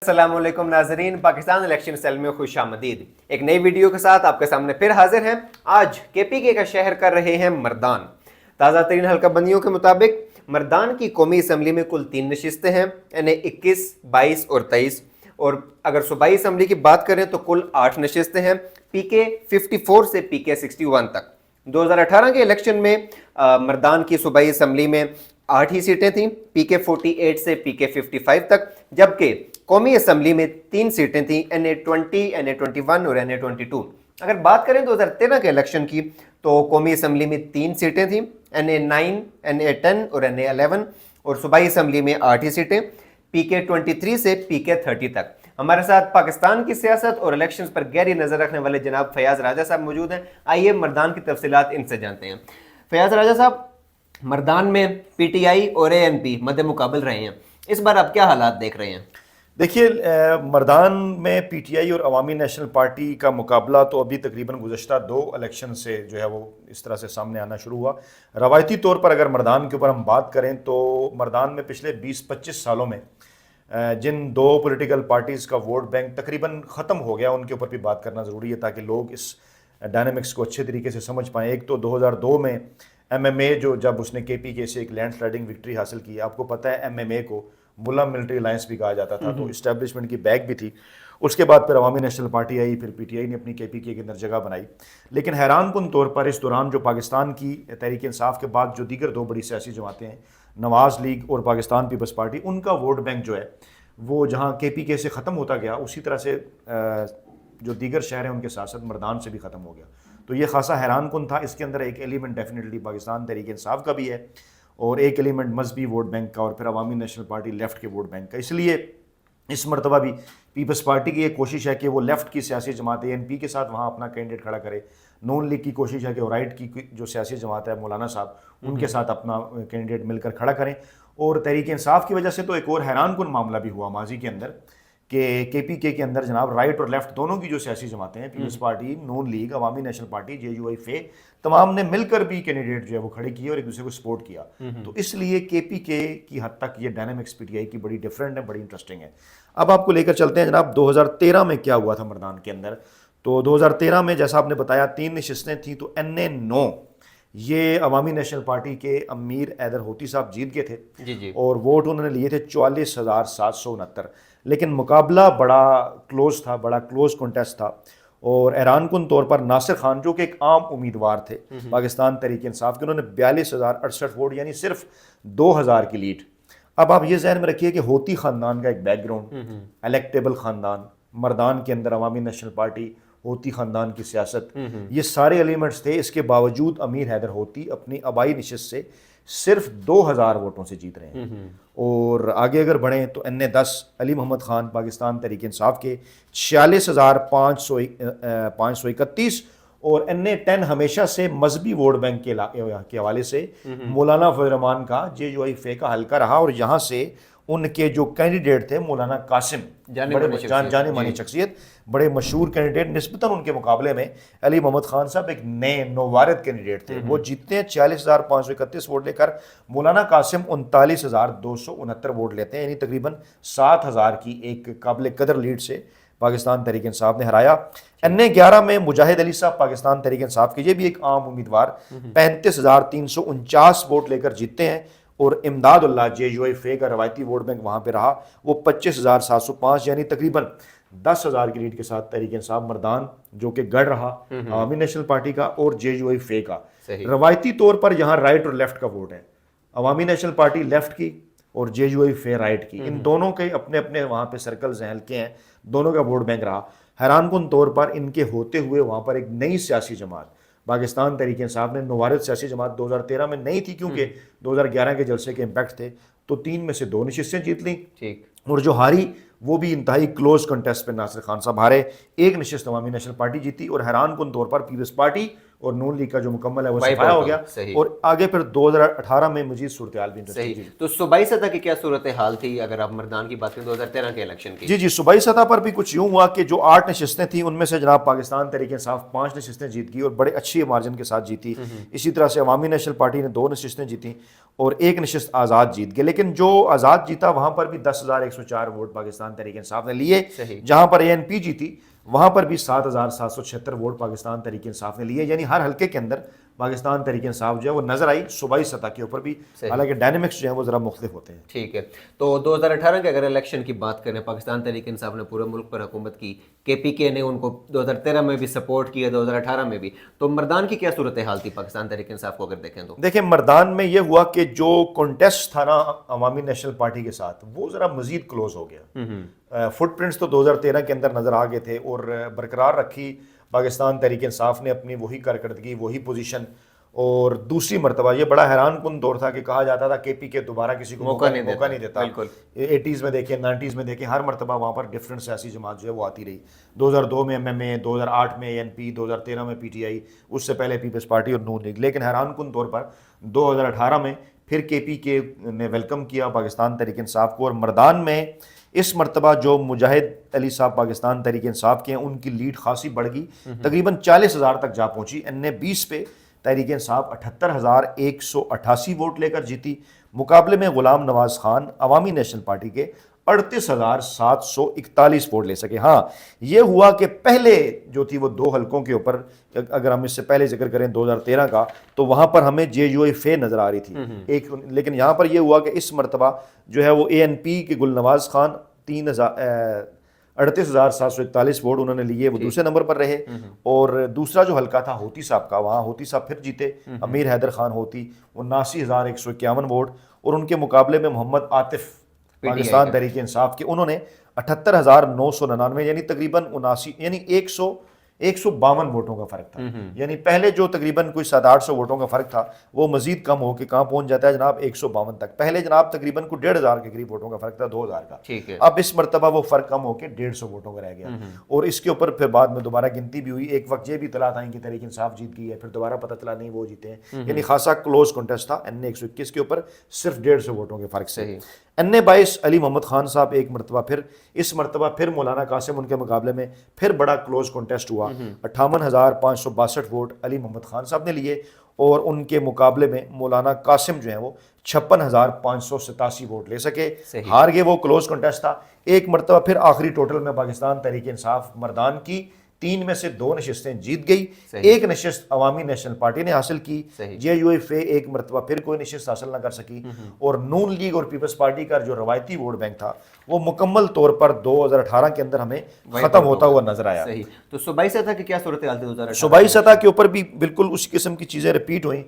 السلام علیکم ناظرین، پاکستان الیکشن سیل میں خوش آمدید۔ ایک نئی ویڈیو کے ساتھ آپ کے سامنے پھر حاضر ہیں۔ آج کے پی کے کا شہر کر رہے ہیں مردان۔ تازہ ترین حلقہ بندیوں کے مطابق مردان کی قومی اسمبلی میں کل 3 نشستیں ہیں، یعنی 21، 22 اور 23، اور اگر صوبائی اسمبلی کی بات کریں تو کل 8 نشستیں ہیں، پی کے 54 سے پی کے 61 تک۔ 2018 کے الیکشن میں مردان کی صوبائی اسمبلی میں 8 ہی سیٹیں تھیں، پی کے 48 سے پی کے 55 تک، جبکہ قومی اسمبلی میں 3 سیٹیں تھیں، این اے 20، این اے 21 اور این اے 22۔ اگر بات کریں 2013 کے الیکشن کی تو قومی اسمبلی میں 3 سیٹیں تھیں، این اے 9، این اے 10 اور این اے 11، اور صوبائی اسمبلی میں 8 ہی سیٹیں، پی کے 23 سے پی کے 30 تک۔ ہمارے ساتھ پاکستان کی سیاست اور الیکشنز پر گہری نظر رکھنے والے جناب فیاض راجہ صاحب موجود ہیں۔ آئیے مردان کی تفصیلات ان سے جانتے ہیں۔ فیاض راجہ صاحب، مردان میں پی ٹی آئی اور اے این پی مد مقابل رہے ہیں، اس بار آپ کیا حالات دیکھ رہے ہیں؟ دیکھیے، مردان میں پی ٹی آئی اور عوامی نیشنل پارٹی کا مقابلہ تو ابھی تقریباً گزشتہ 2 الیکشن سے جو ہے وہ اس طرح سے سامنے آنا شروع ہوا۔ روایتی طور پر اگر مردان کے اوپر ہم بات کریں تو مردان میں پچھلے 20-25 سالوں میں جن 2 پولیٹیکل پارٹیز کا ووٹ بینک تقریباً ختم ہو گیا، ان کے اوپر بھی بات کرنا ضروری ہے تاکہ لوگ اس ڈائنامکس کو اچھے طریقے سے سمجھ پائیں۔ ایک تو 2002 میں ایم ایم اے جب اس نے کے پی کے سے ایک لینڈ سلائڈنگ وکٹری حاصل کی، آپ کو پتہ ہے ایم ایم اے کو ملا ملٹری الائنس بھی کہا جاتا تھا، تو اسٹیبلشمنٹ کی بیک بھی تھی۔ اس کے بعد پھر عوامی نیشنل پارٹی آئی، پھر پی ٹی آئی نے اپنی کے پی کے اندر جگہ بنائی۔ لیکن حیران کن طور پر اس دوران جو پاکستان کی تحریک انصاف کے بعد جو دیگر 2 بڑی سیاسی جماعتیں ہیں، نواز لیگ اور پاکستان پیپلز پارٹی، ان کا ووٹ بینک جو ہے وہ جہاں کے پی کے سے ختم ہوتا گیا، اسی طرح سے جو دیگر شہر ہیں ان کے ساتھ ساتھ مردان سے بھی ختم ہو گیا۔ تو یہ خاصا حیران کن تھا۔ اس کے اندر ایک ایلیمنٹ ڈیفینیٹلی پاکستان تحریک انصاف کا بھی ہے، اور ایک ایلیمنٹ مذہبی ووٹ بینک کا، اور پھر عوامی نیشنل پارٹی لیفٹ کے ووٹ بینک کا۔ اس لیے اس مرتبہ بھی پیپلز پارٹی کی یہ کوشش ہے کہ وہ لیفٹ کی سیاسی جماعت اے این پی کے ساتھ وہاں اپنا کینڈیڈیٹ کھڑا کرے۔ نون لیگ کی کوشش ہے کہ وہ رائٹ کی جو سیاسی جماعت ہے مولانا صاحب، ان کے ساتھ اپنا کینڈیڈیٹ مل کر کھڑا کریں۔ اور تحریک انصاف کی وجہ سے تو ایک اور حیران کن معاملہ بھی ہوا ماضی کے اندر کہ کے پی کے اندر جناب رائٹ اور لیفٹ دونوں کی جو سیاسی جماعتیں ہیں، پیپلز پارٹی، نون لیگ، عوامی نیشنل پارٹی، جے یو آئی فے، تمام نے مل کر بھی کینڈیڈیٹ جو ہے وہ کھڑے کیے اور ایک دوسرے کو سپورٹ کیا۔ تو اس لیے کے پی کے کی حد تک یہ ڈائنامکس پی ٹی آئی کی بڑی ڈفرینٹ ہے، بڑی انٹرسٹنگ ہے۔ اب آپ کو لے کر چلتے ہیں جناب 2013 میں کیا ہوا تھا مردان کے اندر۔ تو 2013 میں جیسا آپ نے بتایا 3 نشستیں تھیں، تو این اے 9 یہ عوامی نیشنل پارٹی کے امیر حیدر ہوتی صاحب جیت گئے تھے، اور ووٹ انہوں نے لیے تھے 44,769۔ لیکن مقابلہ بڑا کلوز تھا، بڑا کلوز کنٹیسٹ تھا، اور حیران کن طور پر ناصر خان جو کہ ایک عام امیدوار تھے پاکستان تحریک انصاف کے، انہوں نے 42,068 ووٹ، یعنی صرف 2,000 کی لیڈ۔ اب آپ یہ ذہن میں رکھیے کہ ہوتی خاندان کا ایک بیک گراؤنڈ، الیکٹیبل خاندان، مردان کے اندر عوامی نیشنل پارٹی، ہوتی خاندان کی سیاست، یہ سارے ایلیمنٹس تھے۔ اس کے باوجود امیر حیدر ہوتی اپنی آبائی نشست سے صرف 2,000 ووٹوں سے جیت رہے ہیں۔ اور آگے اگر بڑھیں تو این اے 10 علی محمد خان پاکستان تحریک انصاف کے 46,531، اور این اے 10 ہمیشہ سے مذہبی ووٹ بینک کے حوالے سے مولانا فضل الرحمان کا جے یو آئی فے کا حلقہ رہا، اور یہاں سے ان کے جو کینڈیڈیٹ تھے مولانا قاسم، جانے مانی شخصیت، بڑے مشہور کینڈیڈیٹ، نسبتاً ان کے مقابلے میں علی محمد خان صاحب ایک نئے نووارد کینڈیڈیٹ تھے، وہ جیتتے ہیں 46,531 ووٹ لے کر۔ مولانا قاسم 39,269 ووٹ لیتے ہیں، یعنی تقریباً 7,000 کی ایک قابل قدر لیڈ سے پاکستان تحریک انصاف نے ہرایا۔ این اے 11 میں مجاہد علی صاحب پاکستان تحریک انصاف کے، یہ بھی ایک عام امیدوار، 35,349 ووٹ لے کر جیتتے ہیں، اور امداد اللہ جے یو آئی فے کا روایتی ووٹ بینک وہاں پہ رہا، وہ 25,705، یعنی تقریباً 10,000 کی لیڈ کے ساتھ تحریک انصاف مردان جو کہ گڑھ رہا عوامی نیشنل پارٹی کا اور جے یو آئی فے کا۔ روایتی طور پر یہاں رائٹ اور لیفٹ کا ووٹ ہے، عوامی نیشنل پارٹی لیفٹ کی اور جے یو آئی فے رائٹ کی، ان دونوں کے اپنے اپنے وہاں پہ سرکلز ہیں، حلقے ہیں، دونوں کا ووٹ بینک رہا۔ حیران کن طور پر ان کے ہوتے ہوئے وہاں پر ایک نئی سیاسی جماعت پاکستان تحریک انصاف نے، نوارد سیاسی جماعت 2013 میں نہیں تھی کیونکہ 2011 کے جلسے کے امپیکٹ تھے، تو 3 میں سے 2 نشستیں جیت لیں، اور جو ہاری وہ بھی انتہائی کلوز کنٹیسٹ پہ ناصر خان صاحب ہارے۔ 1 نشست عوامی نیشنل پارٹی جیتی، اور حیران کن طور پر پیپلز پارٹی اور نون لیگ کا جو مکمل ہے وہ Wipe صفایا out ہو گیا, صحیح. اور آگے پھر 2018 میں مزید صورتحال بھی صحیح. تو صوبائی سطح کی کیا صورتحال تھی اگر آپ مردان کی بات کریں 2013 کے الیکشن کی؟ جی صوبائی سطح پر بھی کچھ یوں ہوا کہ جو 8 نشستیں تھیں ان میں سے جناب پاکستان تحریک انصاف 5 نشستیں جیت گئی اور بڑے اچھی مارجن کے ساتھ جیتی. اسی طرح سے عوامی نیشنل پارٹی نے 2 نشستیں جیتیں اور 1 نشست آزاد جیت گئے. لیکن جو آزاد جیتا وہاں پر بھی 10,104 ووٹ پاکستان تحریک انصاف نے لیے. جہاں پر ANP جیتی وہاں پر بھی 7,776 ووٹ پاکستان تحریک انصاف نے لیے. یعنی ہر حلقے کے اندر پاکستان تحریک انصاف جو ہے وہ نظر آئی صوبائی سطح کے اوپر بھی, حالانکہ ڈائنامکس جو ہیں وہ ذرا مختلف ہوتے ہیں. ٹھیک ہے. تو 2018 کے اگر الیکشن کی بات کریں, پاکستان تحریک انصاف نے پورے ملک پر حکومت کی, KPK نے ان کو 2013 میں بھی سپورٹ کیا, 2018 میں بھی. تو مردان کی کیا صورتحال تھی پاکستان تحریک انصاف کو اگر دیکھیں تو؟ دیکھیں مردان میں یہ ہوا کہ جو کنٹیسٹ تھا نا عوامی نیشنل پارٹی کے ساتھ وہ ذرا مزید کلوز ہو گیا. فٹ پرنٹس تو 2013 کے اندر نظر آ گئے تھے اور برقرار رکھی پاکستان تحریک انصاف نے اپنی وہی کارکردگی, وہی پوزیشن. اور دوسری مرتبہ یہ بڑا حیران کن دور تھا کہ کہا جاتا تھا KPK دوبارہ کسی کو موقع نہیں دیتا. 80s میں دیکھیں, 90s میں دیکھیں, ہر مرتبہ وہاں پر ڈفرینٹ سیاسی جماعت جو ہے وہ آتی رہی. 2002 میں MMA, 2008 میں ANP, 2013 میں PTI, اس سے پہلے پیپلز پارٹی اور نون لیگ. لیکن حیران کن طور پر 2018 میں پھر KPK نے ویلکم کیا پاکستان تحریک انصاف کو, اور مردان میں اس مرتبہ جو مجاہد علی صاحب پاکستان تحریک انصاف کے ہیں ان کی لیڈ خاصی بڑھ گئی, تقریباً 40,000 تک جا پہنچی. NA-20 پہ تحریک انصاف 78,188 ووٹ لے کر جیتی. مقابلے میں غلام نواز خان عوامی نیشنل پارٹی کے 38,741 ووٹ لے سکے. ہاں یہ ہوا کہ پہلے جو تھی وہ 2 حلقوں کے اوپر, اگر ہم اس سے پہلے ذکر کریں 2013 کا, تو وہاں پر ہمیں JUI نظر آ رہی تھی ایک. لیکن یہاں پر یہ ہوا کہ اس مرتبہ جو ہے وہ ANP کے گل نواز خان 38,741 ووٹ انہوں نے لیے, وہ دوسرے نمبر پر رہے. اور دوسرا جو حلقہ تھا ہوتی صاحب کا, وہاں ہوتی صاحب پھر جیتے, امیر حیدر خان ہوتی, 79,151 ووٹ. اور ان کے مقابلے میں محمد عاطف پاکستان تحریک انصاف کے, انہوں نے 78,999 یعنی تقریباً 79 یعنی 152 ووٹوں کا فرق تھا. یعنی پہلے جو تقریباً کوئی 700-800 ووٹوں کا فرق تھا وہ مزید کم ہو کے کہاں پہنچ جاتا ہے جناب 152 تک. پہلے جناب تقریباً کوئی 1,500 کے قریب ووٹوں کا فرق تھا, 2,000 کا. اب اس مرتبہ وہ فرق کم ہو کے 150 ووٹوں کا رہ گیا. اور اس کے اوپر پھر بعد میں دوبارہ گنتی بھی ہوئی. ایک وقت یہ بھی اطلاعات آئیں کہ تحریک انصاف جیت گئی ہے, پھر دوبارہ پتہ چلا نہیں وہ جیتے ہیں. یعنی خاصا کلوز کنٹیسٹ تھا. NA-121 کے اوپر صرف 150 ووٹوں کے فرق سے. NA-22 علی محمد خان صاحب ایک مرتبہ پھر, اس مرتبہ پھر مولانا قاسم ان کے مقابلے میں پھر بڑا کلوز کنٹیسٹ ہوا. 58,562 ووٹ علی محمد خان صاحب نے لیے, اور ان کے مقابلے میں مولانا قاسم جو ہیں وہ 56,587 ووٹ لے سکے. ہار گئے, وہ کلوز کنٹیسٹ تھا. ایک مرتبہ پھر آخری ٹوٹل میں پاکستان تحریک انصاف مردان کی 3 میں سے 2 نشستیں جیت گئی. 1 نشست عوامی نیشنل پارٹی نے حاصل کی. JUI ایک مرتبہ پھر کوئی نشست حاصل نہ کر سکی. اور نون لیگ اور پیپلز پارٹی کا جو روایتی ووٹ بینک تھا وہ مکمل طور پر 2018 کے اندر ہمیں ختم ہوتا ہوا نظر آیا. تو صوبائی سطح کی کیا صورتحال تھی؟ صوبائی سطح کے اوپر بھی بالکل اسی قسم کی چیزیں ریپیٹ ہوئیں.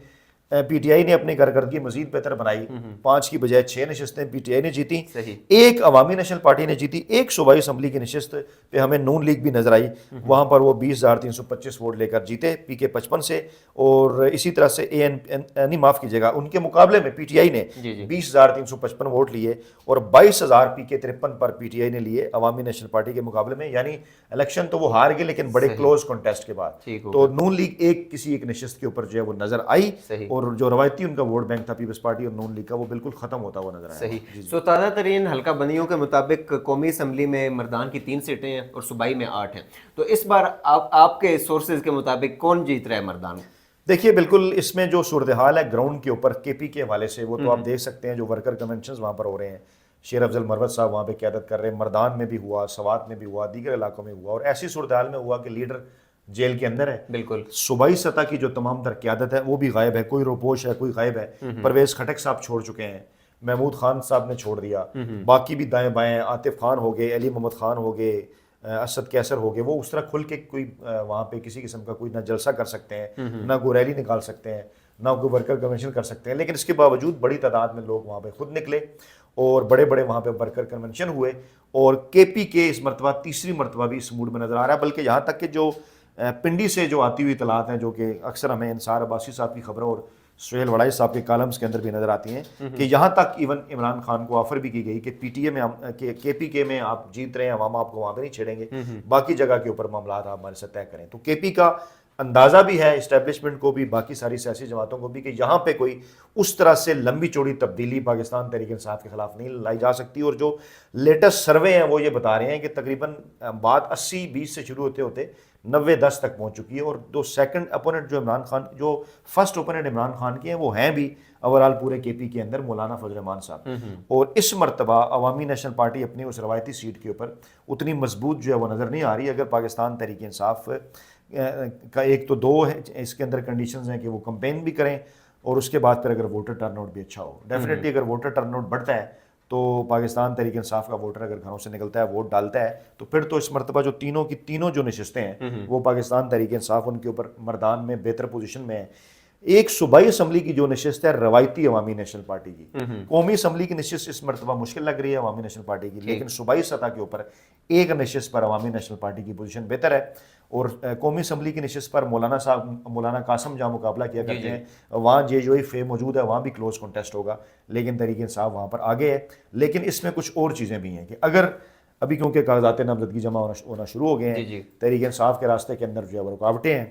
PTI نے اپنی کارکردگی مزید بہتر بنائی. 5 کی بجائے 6 نشستیں PTI نے جیتی. 1 عوامی نیشنل پارٹی نے جیتی. 1 صوبائی اسمبلی کی نشست پہ ہمیں نون لیگ بھی نظر آئی, وہاں پر وہ 20,325 ووٹ لے کر جیتے PK 55 سے. اور اسی طرح سے نہیں معاف کیجیے گا, ان کے مقابلے میں PTI نے 20,355 ووٹ لیے اور 22,000 PK 53 پر PTI نے لیے عوامی نیشنل پارٹی کے مقابلے میں. یعنی الیکشن تو وہ ہار گئے لیکن بڑے کلوز کنٹیسٹ کے بعد. تو نون لیگ کسی ایک نشست کے اوپر جو ہے وہ نظر آئی, اور جو روایتی ان کا ووٹ بینک تھا پیپلز پارٹی اور نون لیگ کا وہ بالکل ختم ہوتا ہوا نظر آیا. صحیح. سو تازہ ترین حلقہ بندیوں کے مطابق قومی اسمبلی میں مردان کی 3 سیٹیں ہیں اور صوبائی میں 8 ہیں. تو اس بار آپ کے سورسز کے مطابق کون جیت رہا ہے مردان؟ دیکھیے بالکل اس میں جو صورتحال ہے گراؤنڈ کے اوپر KP کے حوالے سے وہ تو آپ دیکھ سکتے ہیں, جو ورکر کنونشنز وہاں پر ہو رہے ہیں. شیر افضل مروت صاحب وہاں پہ قیادت کر رہے ہیں. مردان میں بھی ہوا, سوات میں بھی ہوا, دیگر علاقوں میں ہوا. اور ایسی صورتحال میں ہوا کہ لیڈر جیل کے اندر ہے. بالکل صوبائی سطح کی جو تمام تر قیادت ہے وہ بھی غائب ہے. کوئی روپوش ہے, کوئی غائب ہے. پرویز کھٹک صاحب چھوڑ چکے ہیں, محمود خان صاحب نے چھوڑ دیا, باقی بھی دائیں بائیں, عاطف خان ہو گئے, علی محمد خان ہو گئے, اسد کیسر ہو گئے. وہ اس طرح کھل کے کوئی وہاں پہ کسی قسم کا کوئی نہ جلسہ کر سکتے ہیں, نہ کوئی ریلی نکال سکتے ہیں, نہ کوئی ورکر کنونشن کر سکتے ہیں. لیکن اس کے باوجود بڑی تعداد میں لوگ وہاں پہ خود نکلے اور بڑے بڑے وہاں پہ ورکر کنونشن ہوئے. اور KP کے اس مرتبہ تیسری مرتبہ بھی اس موڈ میں نظر آ رہا ہے. بلکہ یہاں تک کہ جو پنڈی سے جو آتی ہوئی اطلاعات ہیں, جو کہ اکثر ہمیں انصار عباسی صاحب کی خبروں اور سہیل وڑائی صاحب کے کالمز کے اندر بھی نظر آتی ہیں, کہ یہاں تک ایون عمران خان کو آفر بھی کی گئی کہ PTA میں KPK میں آپ جیت رہے ہیں, عوام آپ کو وہاں پہ نہیں چھیڑیں گے, باقی جگہ کے اوپر معاملات آپ ہمارے سے طے کریں. تو KP کا اندازہ بھی ہے اسٹیبلشمنٹ کو بھی، باقی ساری سیاسی جماعتوں کو بھی، کہ یہاں پہ کوئی اس طرح سے لمبی چوڑی تبدیلی پاکستان تحریک انصاف کے خلاف نہیں لائی جا سکتی. اور جو لیٹسٹ سروے ہیں وہ یہ بتا رہے ہیں کہ تقریباً بات 80-20 سے شروع ہوتے ہوتے 90-10 تک پہنچ چکی ہے. اور جو سیکنڈ اپوننٹ جو عمران خان، جو فرسٹ اپوننٹ عمران خان کے ہیں، وہ ہیں بھی اوورال پورے کے پی کے اندر مولانا فضل الرحمان صاحب. اور اس مرتبہ عوامی نیشنل پارٹی اپنی اس روایتی سیٹ کے اوپر اتنی مضبوط جو ہے وہ نظر نہیں آ رہی. اگر پاکستان تحریک انصاف کا ایک تو دو ہے اس کے اندر کنڈیشنز ہیں کہ وہ کمپین بھی کریں، اور اس کے بعد پھر اگر ووٹر ٹرن آؤٹ بھی اچھا ہو. ڈیفینیٹلی اگر ووٹر ٹرن آؤٹ بڑھتا ہے تو پاکستان تحریک انصاف کا ووٹر اگر گھروں سے نکلتا ہے، ووٹ ڈالتا ہے، تو پھر تو اس مرتبہ جو تینوں کی تینوں جو نشستیں ہیں وہ پاکستان تحریک انصاف ان کے اوپر مردان میں بہتر پوزیشن میں ہے. ایک صوبائی اسمبلی کی جو نشست ہے روایتی عوامی نیشنل پارٹی کی، قومی اسمبلی کی نشست اس مرتبہ مشکل لگ رہی ہے عوامی نیشنل پارٹی کی، لیکن صوبائی سطح کے اوپر ایک نشست پر عوامی نیشنل پارٹی کی پوزیشن بہتر ہے. اور قومی اسمبلی کی نشست پر مولانا قاسم جہاں مقابلہ کیا کرتے ہیں، وہاں JUI موجود ہے، وہاں بھی کلوز کنٹیسٹ ہوگا، لیکن تحریک انصاف وہاں پر آگے ہے. لیکن اس میں کچھ اور چیزیں بھی ہیں کہ اگر ابھی کیونکہ کاغذات نامزدگی جمع ہونا شروع ہو گئے ہیں، تحریک انصاف کے راستے کے اندر جو ہے وہ رکاوٹیں ہیں،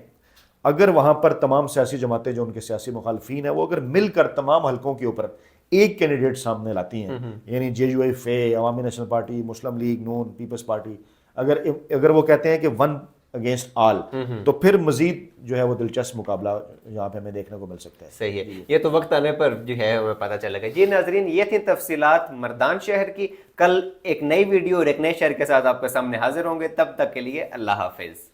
اگر وہاں پر تمام سیاسی جماعتیں جو ان کے سیاسی مخالفین ہیں وہ اگر مل کر تمام حلقوں کے اوپر ایک کینڈیڈیٹ سامنے لاتی ہیں، یعنی JUI عوامی نیشنل پارٹی، مسلم لیگ نون، پیپلز پارٹی، اگر وہ کہتے ہیں کہ ون اگینسٹ آل، تو پھر مزید جو ہے وہ دلچسپ مقابلہ یہاں پہ ہمیں دیکھنے کو مل سکتا ہے. صحیح ہے، یہ تو وقت آنے پر جو ہے ہمیں پتہ چلے گا. جی ناظرین، یہ تھی تفصیلات مردان شہر کی. کل ایک نئی ویڈیو اور ایک نئے شہر کے ساتھ آپ کے سامنے حاضر ہوں گے. تب تک کے لیے اللہ حافظ.